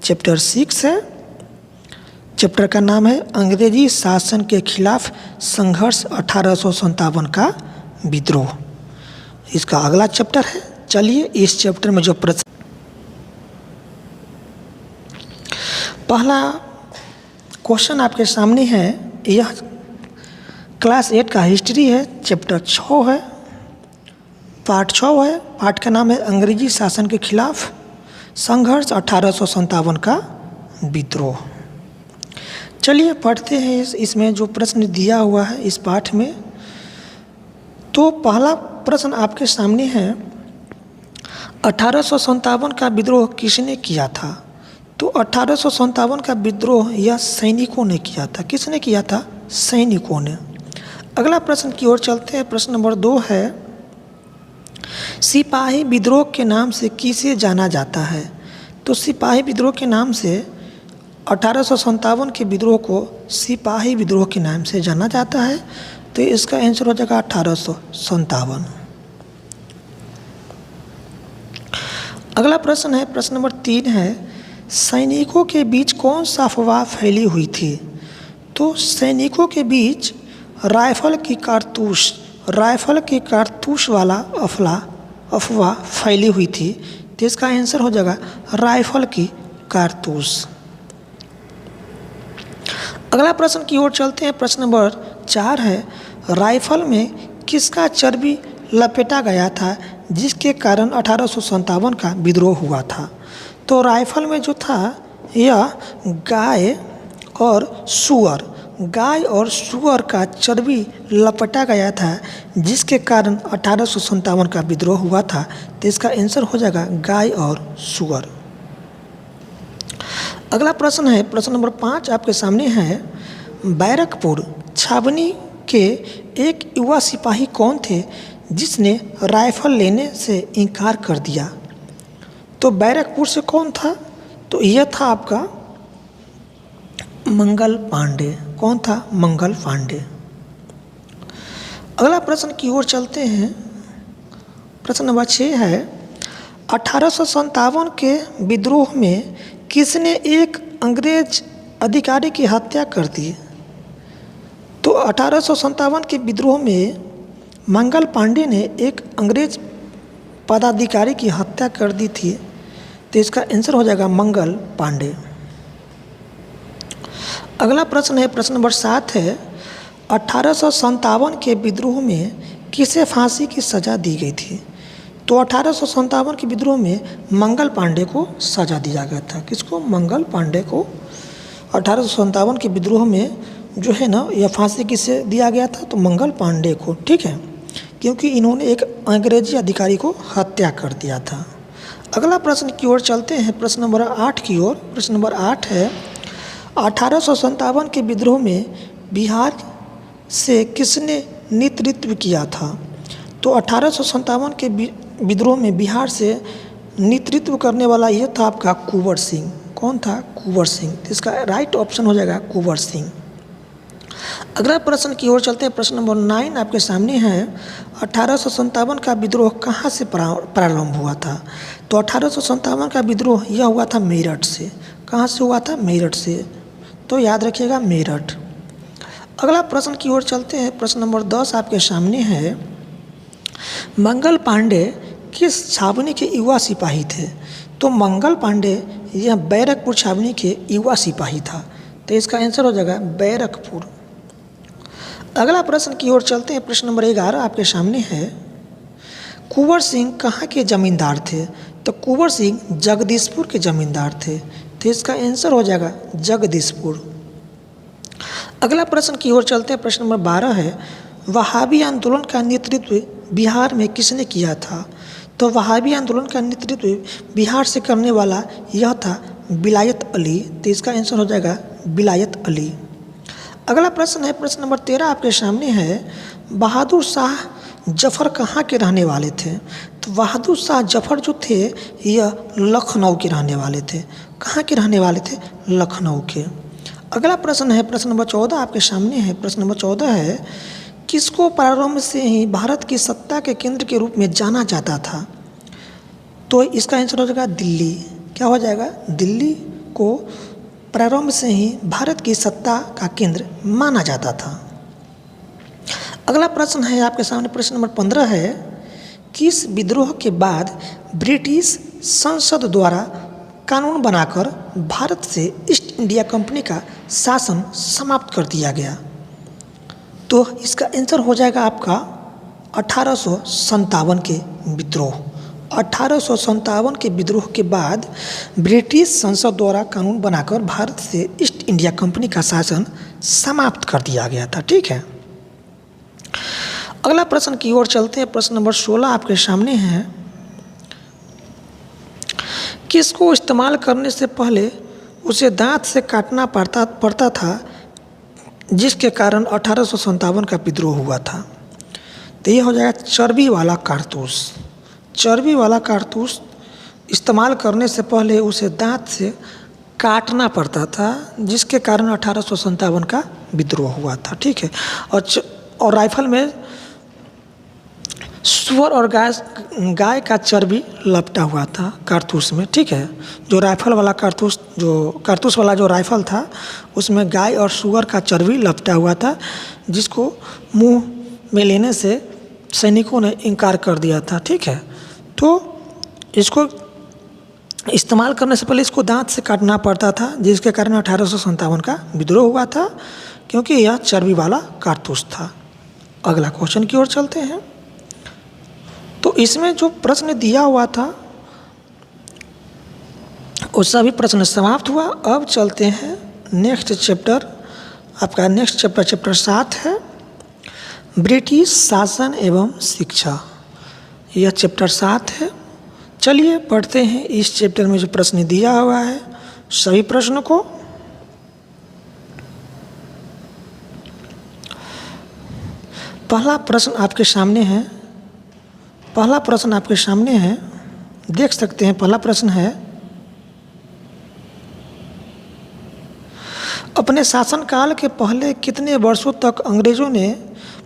चैप्टर 6 है। चैप्टर का नाम है अंग्रेजी शासन के खिलाफ संघर्ष 1857 का विद्रोह। इसका अगला चैप्टर है। चलिए इस चैप्टर में जो प्रश्न, पहला क्वेश्चन आपके सामने है। यह क्लास 8 का हिस्ट्री है। चैप्टर 6 है, पार्ट 6 है। पार्ट का नाम है अंग्रेजी शासन के खिलाफ संघर्ष 1857 का विद्रोह। चलिए पढ़ते हैं इसमें जो प्रश्न दिया हुआ है इस पाठ में। तो पहला प्रश्न आपके सामने है। 1857 का विद्रोह किसने किया था? तो 1857 का विद्रोह यह सैनिकों ने किया था। किसने किया था? सैनिकों ने। अगला प्रश्न की ओर चलते हैं। प्रश्न नंबर 2 है। सिपाही विद्रोह के नाम से किसे जाना जाता है? तो सिपाही विद्रोह के नाम से 1857 के विद्रोह को सिपाही विद्रोह के नाम से जाना जाता है। तो इसका आंसर हो जाएगा 1857। अगला प्रश्न है। प्रश्न नंबर 3 है। सैनिकों के बीच कौन सा अफवाह फैली हुई थी? तो सैनिकों के बीच राइफल की कारतूस वाला अफवाह फैली हुई थी। तो इसका आंसर हो जाएगा राइफल की कारतूस। अगला प्रश्न की ओर चलते हैं। प्रश्न नंबर 4 है। राइफल में किसका चर्बी लपेटा गया था जिसके कारण 1857 का विद्रोह हुआ था? तो राइफल में जो था यह गाय और सुअर का चर्बी लपेटा गया था जिसके कारण 1857 का विद्रोह हुआ था। तो इसका आंसर हो जाएगा गाय और सुअर। अगला प्रश्न है। प्रश्न नंबर 5 आपके सामने है। बैरकपुर छावनी के एक युवा सिपाही कौन थे जिसने राइफल लेने से इनकार कर दिया? तो बैरकपुर से कौन था? तो यह था आपका मंगल पांडे। कौन था? मंगल पांडे। अगला प्रश्न की ओर चलते हैं। प्रश्न नंबर 6 है। 1857 के विद्रोह में किसने एक अंग्रेज अधिकारी की हत्या कर दी? तो 1857 के विद्रोह में मंगल पांडे ने एक अंग्रेज पदाधिकारी की हत्या कर दी थी। तो इसका आंसर हो जाएगा मंगल पांडे। अगला प्रश्न है। प्रश्न नंबर 7 है। 1857 के विद्रोह में किसे फांसी की सज़ा दी गई थी? तो 1857 के विद्रोह में मंगल पांडे को सजा दिया गया था। किसको? मंगल पांडे को 1857 के विद्रोह में जो है ना, यह फांसी किसे दिया गया था? तो मंगल पांडे को, ठीक है, क्योंकि इन्होंने एक अंग्रेजी अधिकारी को हत्या कर दिया था। अगला प्रश्न की ओर चलते हैं, प्रश्न नंबर 8 की ओर। प्रश्न नंबर 8 है, 1857 के विद्रोह में बिहार से किसने नेतृत्व किया था? तो 1857 के विद्रोह में बिहार से नेतृत्व करने वाला यह था आपका कुंवर सिंह। कौन था? कुंवर सिंह। तो इसका राइट ऑप्शन हो जाएगा कुंवर सिंह। अगला प्रश्न की ओर चलते हैं, प्रश्न नंबर 9 आपके सामने है। 1857 का विद्रोह कहाँ से प्रारंभ हुआ था? तो 1857 का विद्रोह यह हुआ था मेरठ से। कहाँ से हुआ था? मेरठ से। तो याद रखिएगा मेरठ। अगला प्रश्न की ओर चलते हैं, प्रश्न नंबर 10 आपके सामने है। मंगल पांडे किस छावनी के युवा सिपाही थे? तो मंगल पांडे यह बैरकपुर छावनी के युवा सिपाही था। तो इसका आंसर हो जाएगा बैरकपुर। अगला प्रश्न की ओर चलते हैं, प्रश्न नंबर 11 आपके सामने है। कुंवर सिंह कहाँ के जमींदार थे? तो कुंवर सिंह जगदीशपुर के जमींदार थे। तो इसका आंसर हो जाएगा जगदीशपुर। अगला प्रश्न की ओर चलते हैं, प्रश्न नंबर 12 है। वहाबी आंदोलन का नेतृत्व बिहार में किसने किया था? तो वहाबी आंदोलन का नेतृत्व बिहार से करने वाला यह था विलायत अली। तो इसका आंसर हो जाएगा विलायत अली। अगला प्रश्न है, प्रश्न नंबर 13 आपके सामने है। बहादुर शाह जफर कहाँ के रहने वाले थे? तो बहादुर शाह जफर जो थे यह लखनऊ के रहने वाले थे। कहाँ के रहने वाले थे? लखनऊ के। अगला प्रश्न है, प्रश्न नंबर 14 आपके सामने है। प्रश्न नंबर 14 है, किसको प्रारंभ से ही भारत की सत्ता के केंद्र के रूप में जाना जाता था? तो इसका आंसर हो जाएगा दिल्ली। क्या हो जाएगा? दिल्ली को प्रारंभ से ही भारत की सत्ता का केंद्र माना जाता था। अगला प्रश्न है आपके सामने, प्रश्न नंबर 15 है। किस विद्रोह के बाद ब्रिटिश संसद द्वारा कानून बनाकर भारत से ईस्ट इंडिया कंपनी का शासन समाप्त कर दिया गया? तो इसका आंसर हो जाएगा आपका 1857 के विद्रोह। 1857 के विद्रोह के बाद ब्रिटिश संसद द्वारा कानून बनाकर भारत से ईस्ट इंडिया कंपनी का शासन समाप्त कर दिया गया था। ठीक है। अगला प्रश्न की ओर चलते हैं, प्रश्न नंबर 16 आपके सामने है। किसको इस्तेमाल करने से पहले उसे दांत से काटना पड़ता था, जिसके कारण 1857 का विद्रोह हुआ था? तो ये हो जाएगा चर्बी वाला कारतूस। चर्बी वाला कारतूस इस्तेमाल करने से पहले उसे दांत से काटना पड़ता था, जिसके कारण 1857 का विद्रोह हुआ था। ठीक है। और राइफल में सुअर और गाय का चर्बी लपटा हुआ था कारतूस में। ठीक है। जो राइफल वाला कारतूस वाला जो राइफल था, उसमें गाय और सुअर का चर्बी लपटा हुआ था, जिसको मुंह में लेने से सैनिकों ने इनकार कर दिया था। ठीक है। तो इसको इस्तेमाल करने से पहले इसको दांत से काटना पड़ता था, जिसके कारण 1857 का विद्रोह हुआ था, क्योंकि यह चर्बी वाला कारतूस था। अगला क्वेश्चन की ओर चलते हैं। तो इसमें जो प्रश्न दिया हुआ था वो सभी प्रश्न समाप्त हुआ। अब चलते हैं नेक्स्ट चैप्टर। आपका नेक्स्ट चैप्टर 7 है, ब्रिटिश शासन एवं शिक्षा। यह चैप्टर 7 है। चलिए पढ़ते हैं इस चैप्टर में जो प्रश्न दिया हुआ है सभी प्रश्नों को। पहला प्रश्न आपके सामने है, देख सकते हैं। पहला प्रश्न है, अपने शासनकाल के पहले कितने वर्षों तक अंग्रेजों ने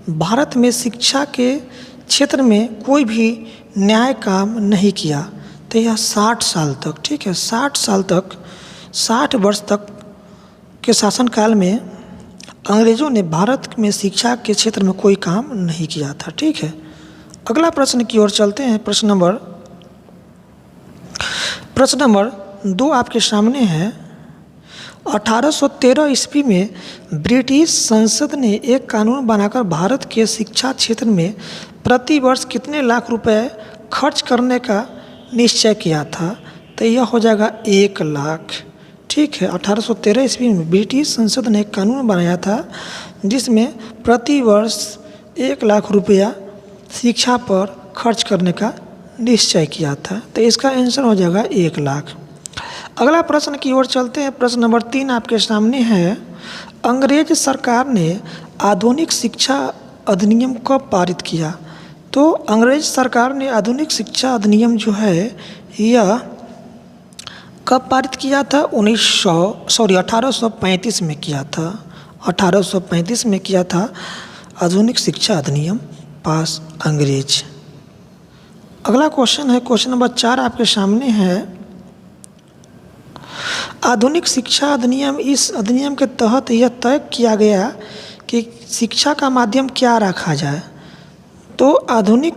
भारत में शिक्षा के क्षेत्र में कोई भी न्याय काम नहीं किया? तो यह 60 साल तक। ठीक है। 60 वर्ष तक के शासनकाल में अंग्रेजों ने भारत में शिक्षा के क्षेत्र में कोई काम नहीं किया था। ठीक है। अगला प्रश्न की ओर चलते हैं। प्रश्न नंबर 2 आपके सामने है। 1813 ईस्वी में ब्रिटिश संसद ने एक कानून बनाकर भारत के शिक्षा क्षेत्र में प्रति वर्ष कितने लाख रुपए खर्च करने का निश्चय किया था, तो यह हो जाएगा 1 लाख। ठीक है, 1813 ईस्वी में ब्रिटिश संसद ने एक कानून बनाया था जिसमें प्रति वर्ष 1 लाख रुपया शिक्षा पर खर्च करने का निश्चय किया था, तो इसका आंसर हो जाएगा 1 लाख। अगला प्रश्न की ओर चलते हैं। प्रश्न नंबर 3 आपके सामने है, अंग्रेज सरकार ने आधुनिक शिक्षा अधिनियम कब पारित किया? तो अंग्रेज सरकार ने आधुनिक शिक्षा अधिनियम जो है यह कब पारित किया था? 1835 में किया था। 1835 में किया था आधुनिक शिक्षा अधिनियम पास अंग्रेज। अगला क्वेश्चन है, क्वेश्चन नंबर 4 आपके सामने है, आधुनिक शिक्षा अधिनियम, इस अधिनियम के तहत यह तय किया गया कि शिक्षा का माध्यम क्या रखा जाए? तो आधुनिक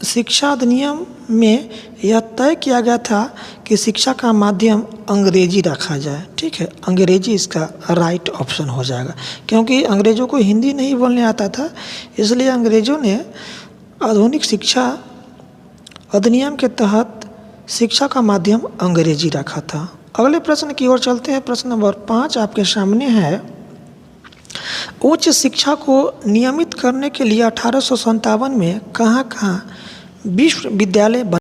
शिक्षा अधिनियम में यह तय किया गया था कि शिक्षा का माध्यम अंग्रेजी रखा जाए। ठीक है, अंग्रेजी इसका राइट ऑप्शन हो जाएगा, क्योंकि अंग्रेज़ों को हिंदी नहीं बोलने आता था, इसलिए अंग्रेज़ों ने आधुनिक शिक्षा अधिनियम के तहत शिक्षा का माध्यम अंग्रेजी रखा था। अगले प्रश्न की ओर चलते हैं। प्रश्न नंबर 5 आपके सामने है, उच्च शिक्षा को नियमित करने के लिए 1857 में कहाँ विश्वविद्यालय